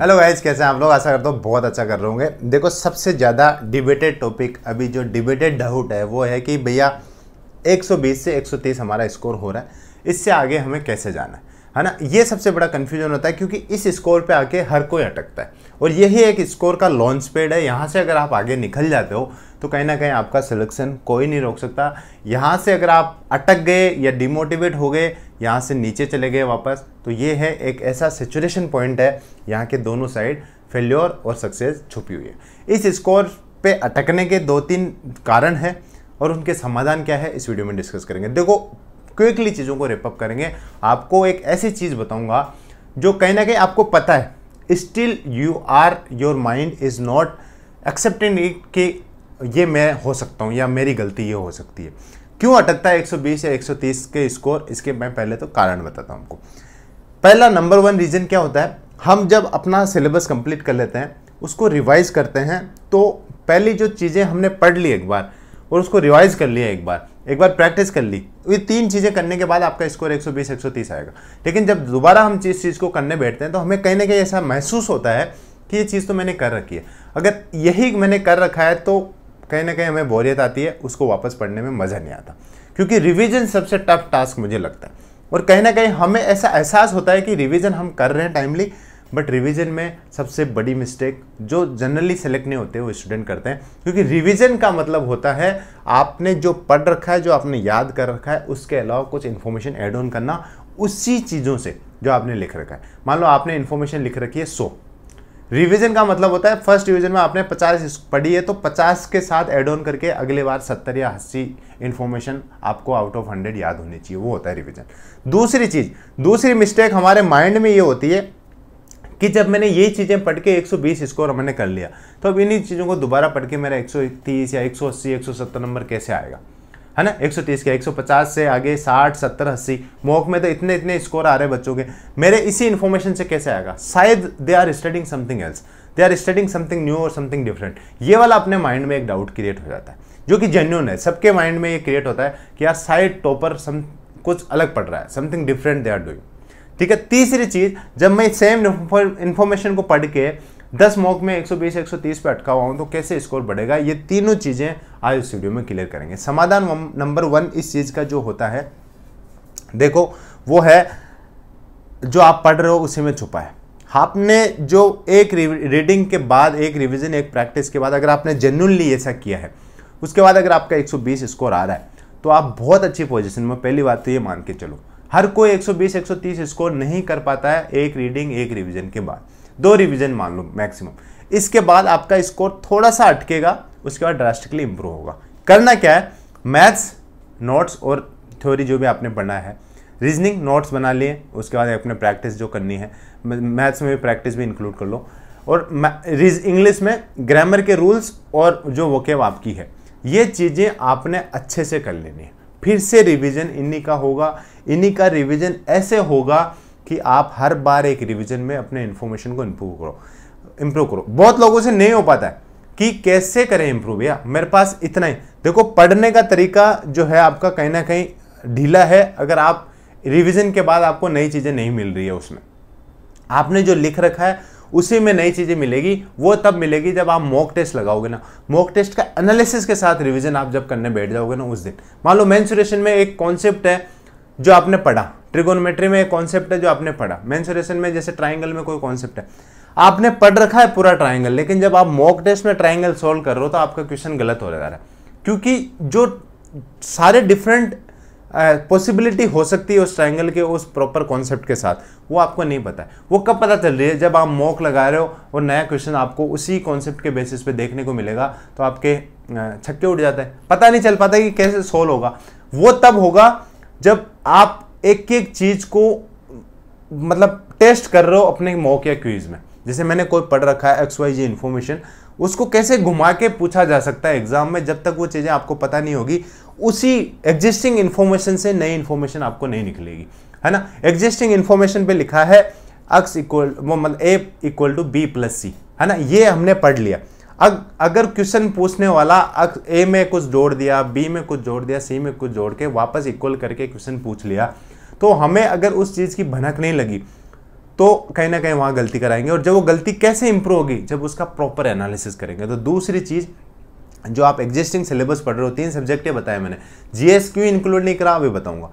Hello guys, कैसे हैं आप लोग। आशा करता हूँ बहुत अच्छा कर रहे होंगे। देखो, सबसे ज़्यादा डिबेटेड टॉपिक अभी जो डिबेटेड डाउट है वो है कि भैया 120 से 130 हमारा स्कोर हो रहा है, इससे आगे हमें कैसे जाना है ना। ये सबसे बड़ा कन्फ्यूजन होता है क्योंकि इस स्कोर पे आके हर कोई अटकता है और यही एक स्कोर का लॉन्च पैड है। यहाँ से अगर आप आगे निकल जाते हो तो कहीं ना कहीं आपका सिलेक्शन कोई नहीं रोक सकता। यहाँ से अगर आप अटक गए या डिमोटिवेट हो गए, यहाँ से नीचे चले गए वापस, तो ये है एक ऐसा सिचुएशन पॉइंट है यहाँ के दोनों साइड फेल्योर और सक्सेस छुपी हुई है। इस स्कोर पे अटकने के 2-3 कारण हैं और उनके समाधान क्या है इस वीडियो में डिस्कस करेंगे। देखो, क्विकली चीज़ों को रेपअप करेंगे। आपको एक ऐसी चीज़ बताऊंगा जो कहीं ना कहीं आपको पता है, still your mind is not accepting it कि ये मैं हो सकता हूँ या मेरी गलती ये हो सकती है। क्यों अटकता है 120 या 130 के स्कोर, इसके मैं पहले तो कारण बताता हूँ आपको। पहला नंबर 1 रीज़न क्या होता है, हम जब अपना सिलेबस कंप्लीट कर लेते हैं, उसको रिवाइज करते हैं, तो पहली जो चीज़ें हमने पढ़ ली एक बार और उसको रिवाइज कर लिया एक बार प्रैक्टिस कर ली, ये 3 चीज़ें करने के बाद आपका स्कोर 120-130 आएगा। लेकिन जब दोबारा हम इस चीज़ को करने बैठते हैं तो हमें कहीं ना कहीं ऐसा महसूस होता है कि ये चीज़ तो मैंने कर रखी है। अगर यही मैंने कर रखा है तो कहीं ना कहीं हमें बोरियत आती है, उसको वापस पढ़ने में मज़ा नहीं आता, क्योंकि रिवीजन सबसे टफ टास्क मुझे लगता है। और कहीं ना कहीं हमें ऐसा एहसास होता है कि रिवीजन हम कर रहे हैं टाइमली, बट रिवीजन में सबसे बड़ी मिस्टेक जो जनरली सेलेक्ट नहीं होते वो स्टूडेंट करते हैं, क्योंकि रिवीजन का मतलब होता है आपने जो पढ़ रखा है, जो आपने याद कर रखा है, उसके अलावा कुछ इन्फॉर्मेशन ऐड ऑन करना उसी चीज़ों से जो आपने लिख रखा है। मान लो आपने इन्फॉर्मेशन लिख रखी है 100, रिवीजन का मतलब होता है फर्स्ट डिवीजन में आपने 50 पढ़ी है तो 50 के साथ ऐड ऑन करके अगले बार 70 या 80 इन्फॉर्मेशन आपको आउट ऑफ 100 याद होनी चाहिए, वो होता है रिवीजन। दूसरी मिस्टेक हमारे माइंड में ये होती है कि जब मैंने ये चीज़ें पढ़ के 120 स्कोर मैंने कर लिया, तो अब इन्हीं चीज़ों को दोबारा पढ़ के मेरा 130 या 180 170 नंबर कैसे आएगा, है ना। 130 के 150 से आगे 60 70 80 मॉक में तो इतने स्कोर आ रहे हैं बच्चों के, मेरे इसी इन्फॉर्मेशन से कैसे आएगा। शायद they are studying something else, they are studying something new और समथिंग डिफरेंट। ये वाला अपने माइंड में एक डाउट क्रिएट हो जाता है जो कि जेन्युइन है। सबके माइंड में ये क्रिएट होता है कि यार शायद टॉपर कुछ अलग पढ़ रहा है, something different they are doing. ठीक है। तीसरी चीज, जब मैं सेम इन्फॉर्मेशन को पढ़ के 10 मॉक में 120 130 पे अटका हुआ हूं तो कैसे स्कोर बढ़ेगा, ये तीनों चीजें आज इस वीडियो में क्लियर करेंगे। समाधान नंबर 1 इस चीज का जो होता है, देखो, वो है जो आप पढ़ रहे हो उसी में छुपा है। आपने जो एक रीडिंग के बाद, एक रिवीजन, एक प्रैक्टिस के बाद अगर आपने जेन्युइनली ऐसा किया है, उसके बाद अगर आपका 120 स्कोर आ रहा है तो आप बहुत अच्छी पोजीशन में। पहली बात तो ये मान के चलो, हर कोई 120 130 स्कोर नहीं कर पाता है एक रीडिंग एक रिवीजन के बाद। 2 रिवीजन मान लो मैक्सिमम, इसके बाद आपका स्कोर थोड़ा सा अटकेगा, उसके बाद ड्रास्टिकली इंप्रूव होगा। करना क्या है, मैथ्स नोट्स और थ्योरी जो भी आपने पढ़ना है, रीजनिंग नोट्स बना लिए, उसके बाद अपने प्रैक्टिस जो करनी है, मैथ्स में भी प्रैक्टिस भी इंक्लूड कर लो, और इंग्लिश में ग्रामर के रूल्स और जो वोकेब आपकी है, ये चीज़ें आपने अच्छे से कर लेनी है। फिर से रिवीजन इन्हीं का होगा, इन्हीं का रिवीजन ऐसे होगा कि आप हर बार एक रिवीजन में अपने इन्फॉर्मेशन को इम्प्रूव करो। बहुत लोगों से नहीं हो पाता है कि कैसे करें इम्प्रूव, या मेरे पास इतना ही। देखो, पढ़ने का तरीका जो है आपका कहीं ना कहीं ढीला है। अगर आप रिवीजन के बाद आपको नई चीज़ें नहीं मिल रही है, उसमें आपने जो लिख रखा है उसी में नई चीज़ें मिलेगी, वो तब मिलेगी जब आप मॉक टेस्ट लगाओगे ना। मॉक टेस्ट का एनालिसिस के साथ रिवीजन आप जब करने बैठ जाओगे ना, उस दिन मान लो मेंसुरेशन में एक कॉन्सेप्ट है जो आपने पढ़ा, ट्रिगोनोमेट्री में एक कॉन्सेप्ट है जो आपने पढ़ा, मेंसुरेशन में जैसे ट्राइंगल में कोई कॉन्सेप्ट है, आपने पढ़ रखा है पूरा ट्राइंगल, लेकिन जब आप मॉक टेस्ट में ट्राइंगल सोल्व कर रहे हो तो आपका क्वेश्चन गलत हो जा रहा है, क्योंकि जो सारे डिफरेंट पॉसिबिलिटी हो सकती है उस ट्राइंगल के उस प्रॉपर कॉन्सेप्ट के साथ, वो आपको नहीं पता है। वो कब पता चल रही है, जब आप मॉक लगा रहे हो और नया क्वेश्चन आपको उसी कॉन्सेप्ट के बेसिस पे देखने को मिलेगा, तो आपके छक्के उड़ जाते हैं, पता नहीं चल पाता कि कैसे सोल्व होगा। वो तब होगा जब आप एक एक चीज को मतलब टेस्ट कर रहे हो अपने मॉक या क्विज में। जैसे मैंने कोई पढ़ रखा है XYZ इन्फॉर्मेशन, उसको कैसे घुमा के पूछा जा सकता है एग्जाम में, जब तक वो चीजें आपको पता नहीं होगी, उसी एग्जिस्टिंग इन्फॉर्मेशन से नई इन्फॉर्मेशन आपको नहीं निकलेगी, है ना। एग्जिस्टिंग इन्फॉर्मेशन पे लिखा है x इक्वल वो मतलब a equal to b plus c, है ना, ये हमने पढ़ लिया। अगर क्वेश्चन पूछने वाला a में कुछ जोड़ दिया, b में कुछ जोड़ दिया, c में कुछ जोड़ के वापस इक्वल करके क्वेश्चन पूछ लिया, तो हमें अगर उस चीज की भनक नहीं लगी तो कहीं ना कहीं वहाँ गलती कराएंगे। और जब वो गलती कैसे इंप्रूव होगी, जब उसका प्रॉपर एनालिसिस करेंगे। तो दूसरी चीज़, जो आप एग्जिस्टिंग सिलेबस पढ़ रहे हो, 3 सब्जेक्ट बताए मैंने, जीएस क्यों इंक्लूड नहीं करा अभी बताऊंगा,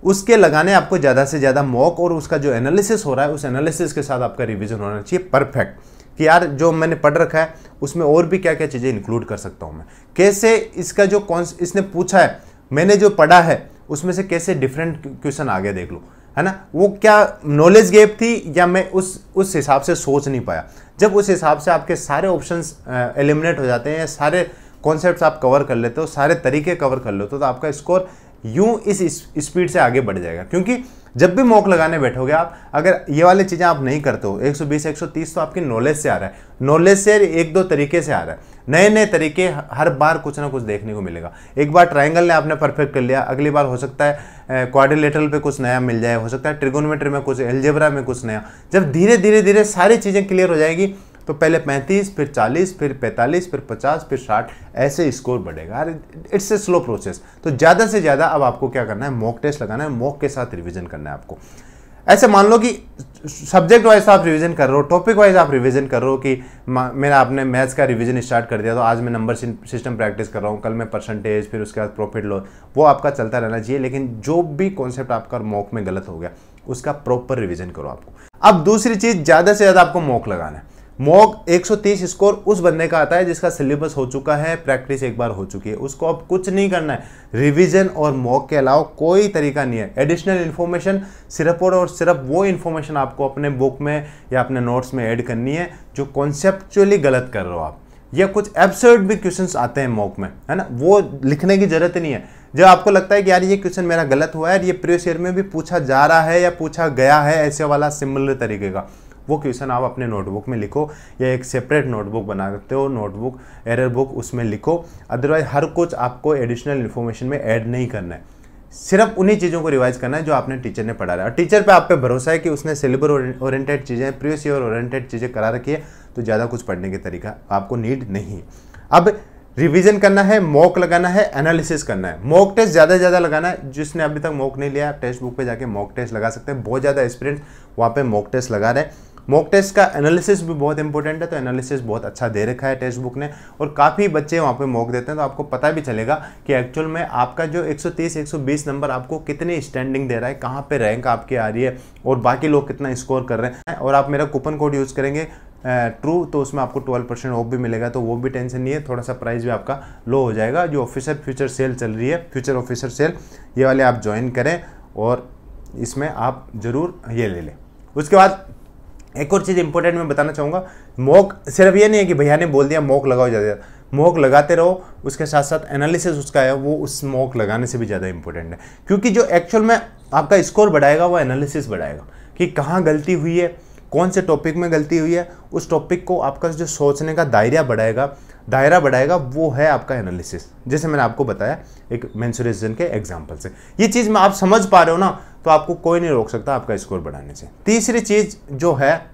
उसके लगाने आपको ज़्यादा से ज़्यादा मॉक, और उसका जो एनालिसिस हो रहा है उस एनालिसिस के साथ आपका रिवीजन होना चाहिए परफेक्ट, कि यार जो मैंने पढ़ रखा है उसमें और भी क्या क्या चीज़ें इंक्लूड कर सकता हूँ मैं, कैसे इसका जो इसने पूछा है, मैंने जो पढ़ा है उसमें से कैसे डिफरेंट क्वेश्चन आगे देख लो, है ना। वो क्या नॉलेज गैप थी, या मैं उस हिसाब से सोच नहीं पाया। जब उस हिसाब से आपके सारे ऑप्शंस एलिमिनेट हो जाते हैं, सारे कॉन्सेप्ट्स आप कवर कर लेते हो, सारे तरीके कवर कर लेते हो, तो आपका स्कोर यूं इस स्पीड से आगे बढ़ जाएगा। क्योंकि जब भी मॉक लगाने बैठोगे आप, अगर ये वाली चीज़ें आप नहीं करते हो, 120 130 तो आपकी नॉलेज से आ रहा है, नॉलेज से 1-2 तरीके से आ रहा है, नए नए तरीके हर बार कुछ ना कुछ देखने को मिलेगा। एक बार ट्रायंगल ने आपने परफेक्ट कर लिया, अगली बार हो सकता है क्वाड्रिलेटरल पे कुछ नया मिल जाए, हो सकता है ट्रिगोनोमेट्री में कुछ, अलजेब्रा में कुछ नया। जब धीरे धीरे धीरे सारी चीज़ें क्लियर हो जाएगी, तो पहले 35, फिर 40, फिर 45, फिर 50, फिर 60, ऐसे स्कोर बढ़ेगा। It's a slow process. तो ज़्यादा से ज़्यादा अब आपको क्या करना है, मॉक टेस्ट लगाना है, मॉक के साथ रिवीजन करना है आपको। ऐसे मान लो कि सब्जेक्ट वाइज आप रिवीजन कर रहे हो, टॉपिक वाइज आप रिवीजन कर रहे हो, कि मेरा आपने मैथ्स का रिवीजन स्टार्ट कर दिया, तो आज मैं नंबर सिस्टम प्रैक्टिस कर रहा हूँ, कल मैं परसेंटेज, फिर उसके बाद प्रॉफिट लॉस, वो आपका चलता रहना चाहिए। लेकिन जो भी कॉन्सेप्ट आपका मॉक में गलत हो गया, उसका प्रॉपर रिवीजन करो आपको। अब दूसरी चीज़, ज़्यादा से ज़्यादा आपको मॉक लगाना है। मॉक 130 स्कोर उस बंदे का आता है जिसका सिलेबस हो चुका है, प्रैक्टिस एक बार हो चुकी है, उसको अब कुछ नहीं करना है। रिवीजन और मॉक के अलावा कोई तरीका नहीं है। एडिशनल इन्फॉर्मेशन सिर्फ और सिर्फ वो इन्फॉर्मेशन आपको अपने बुक में या अपने नोट्स में ऐड करनी है जो कॉन्सेप्चुअली गलत कर रहे हो आप, या कुछ एब्सर्ड भी क्वेश्चंस आते हैं मॉक में, है ना, वो लिखने की जरूरत नहीं है। जब आपको लगता है कि यार ये क्वेश्चन मेरा गलत हुआ है, ये प्रीवियस ईयर में भी पूछा जा रहा है या पूछा गया है ऐसे वाला सिमिलर तरीके का, वो क्वेश्चन आप अपने नोटबुक में लिखो, या एक सेपरेट नोटबुक बना सकते हो, नोटबुक एरर बुक, उसमें लिखो। अदरवाइज हर कुछ आपको एडिशनल इन्फॉर्मेशन में ऐड नहीं करना है, सिर्फ उन्हीं चीज़ों को रिवाइज करना है जो आपने टीचर ने पढ़ा है। और टीचर पे आप पे भरोसा है कि उसने सिलेबस ओरिएंटेड चीज़ें, प्रीवियस ईयर ओरिएंटेड चीज़ें करा रखी है, तो ज़्यादा कुछ पढ़ने की तरीका आपको नीड नहीं। अब रिवीजन करना है, मॉक लगाना है, एनालिसिस करना है। मॉक टेस्ट ज़्यादा से ज़्यादा लगाना है। जिसने अभी तक मॉक नहीं लिया, टेक्स्ट बुक पे जाके मॉक टेस्ट लगा सकते हैं। बहुत ज़्यादा एस्पिरेंट्स वहाँ पे मॉक टेस्ट लगा रहे हैं। मॉक टेस्ट का एनालिसिस भी बहुत इंपॉर्टेंट है, तो एनालिसिस बहुत अच्छा दे रखा है टेक्स्ट बुक ने, और काफ़ी बच्चे वहाँ पे मॉक देते हैं, तो आपको पता भी चलेगा कि एक्चुअल में आपका जो 130 120 नंबर आपको कितनी स्टैंडिंग दे रहा है, कहाँ पे रैंक आपकी आ रही है, और बाकी लोग कितना स्कोर कर रहे हैं। और आप मेरा कूपन कोड यूज़ करेंगे ट्रू, तो उसमें आपको 12% ऑफ भी मिलेगा, तो वो भी टेंशन नहीं है। थोड़ा सा प्राइस भी आपका लो हो जाएगा। जो ऑफिसर फ्यूचर सेल चल रही है, फ्यूचर ऑफिसर सेल, ये वाले आप ज्वाइन करें, और इसमें आप ज़रूर ये ले लें। उसके बाद एक और चीज़ इंपॉर्टेंट मैं बताना चाहूँगा, मॉक सिर्फ ये नहीं है कि भैया ने बोल दिया मॉक लगाओ ज़्यादा, मॉक लगाते रहो, उसके साथ साथ एनालिसिस उसका है वो उस मॉक लगाने से भी ज़्यादा इंपॉर्टेंट है। क्योंकि जो एक्चुअल में आपका स्कोर बढ़ाएगा वो एनालिसिस बढ़ाएगा, कि कहाँ गलती हुई है, कौन से टॉपिक में गलती हुई है, उस टॉपिक को आपका जो सोचने का दायरा बढ़ाएगा वो है आपका एनालिसिस। जैसे मैंने आपको बताया एक मेंसुरेशन के एग्जांपल से, ये चीज़ में आप समझ पा रहे हो ना, तो आपको कोई नहीं रोक सकता आपका स्कोर बढ़ाने से। तीसरी चीज़ जो है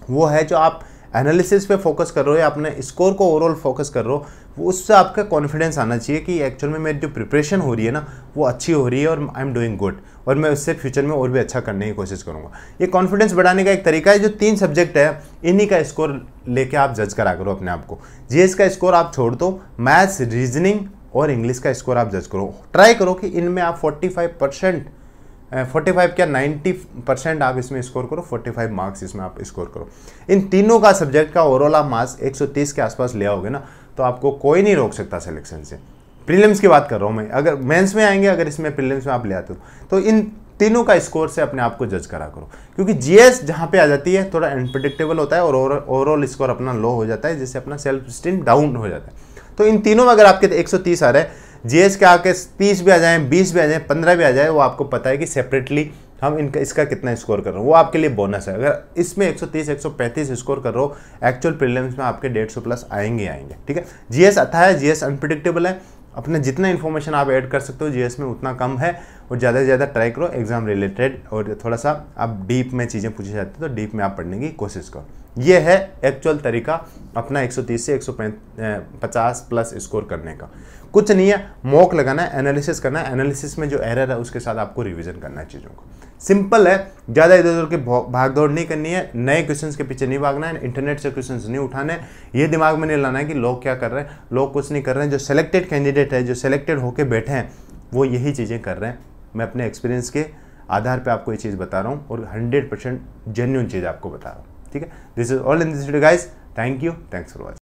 वो है, जो आप एनालिसिस पे फोकस कर रहे हो या अपने स्कोर को ओवरऑल फोकस कर रहे हो, वो उससे आपका कॉन्फिडेंस आना चाहिए कि एक्चुअल में मेरी जो प्रिपरेशन हो रही है ना वो अच्छी हो रही है, और आई एम डूइंग गुड, और मैं उससे फ्यूचर में और भी अच्छा करने की कोशिश करूँगा। ये कॉन्फिडेंस बढ़ाने का एक तरीका है। जो 3 सब्जेक्ट है, इन्हीं का स्कोर लेके आप जज करा करो अपने आप को। जीएस का स्कोर आप छोड़ दो, मैथ्स, रीजनिंग और इंग्लिश का स्कोर आप जज करो। ट्राई करो कि इनमें आप 45 क्या 90% आप इसमें स्कोर करो, 45 मार्क्स इसमें आप स्कोर करो। इन तीनों का सब्जेक्ट का ओवरऑल आप मार्क्स 130 के आसपास ले आओगे ना, तो आपको कोई नहीं रोक सकता सिलेक्शन से। प्रीलिम्स की बात कर रहा हूँ मैं, अगर मेंस में आएंगे, अगर इसमें प्रीलिम्स में आप ले आते हो, तो इन तीनों का स्कोर से अपने आप को जज करा करो। क्योंकि जीएस जहाँ पे आ जाती है थोड़ा अनप्रेडिक्टेबल होता है, और ओवरऑल स्कोर अपना लो हो जाता है, जिससे अपना सेल्फ स्टीम डाउन हो जाता है। तो इन तीनों में अगर आपके 130 आ रहे हैं, जीएस के आके 30 भी आ जाएँ, 20 भी आ जाएँ, 15 भी आ जाए, वो आपको पता है कि सेपरेटली हम इसका कितना स्कोर कर रहे हो, वो आपके लिए बोनस है। अगर इसमें 130 135 स्कोर कर रहे हो, एक्चुअल प्रीलिम्स में आपके 150 प्लस आएंगे। ठीक है। जीएस आता है, जीएस अनप्रेडिक्टेबल है, अपने जितना इन्फॉर्मेशन आप ऐड कर सकते हो जीएस में उतना कम है, और ज़्यादा से ज़्यादा ट्राई करो एग्जाम रिलेटेड, और थोड़ा सा आप डीप में चीज़ें पूछी जाती है तो डीप में आप पढ़ने की कोशिश करो। ये है एक्चुअल तरीका अपना 130 से 150 प्लस स्कोर करने का। कुछ नहीं है, मॉक लगाना है, एनालिसिस करना है, एनालिसिस में जो एरर है उसके साथ आपको रिवीजन करना है चीज़ों को। सिंपल है, ज़्यादा इधर उधर के भागदौड़ नहीं करनी है, नए क्वेश्चंस के पीछे नहीं भागना है, इंटरनेट से क्वेश्चंस नहीं उठाने, ये दिमाग में नहीं लाना है कि लोग क्या कर रहे हैं, लोग कुछ नहीं कर रहे हैं। जो सिलेक्टेड कैंडिडेट है, जो सिलेक्टेड होकर बैठे हैं, वो यही चीज़ें कर रहे हैं। मैं अपने एक्सपीरियंस के आधार पे आपको ये चीज़ बता रहा हूँ और 100% जेन्युइन चीज़ आपको बता रहा हूँ। ठीक है, this is all in this video guys, thank you, thanks for watching.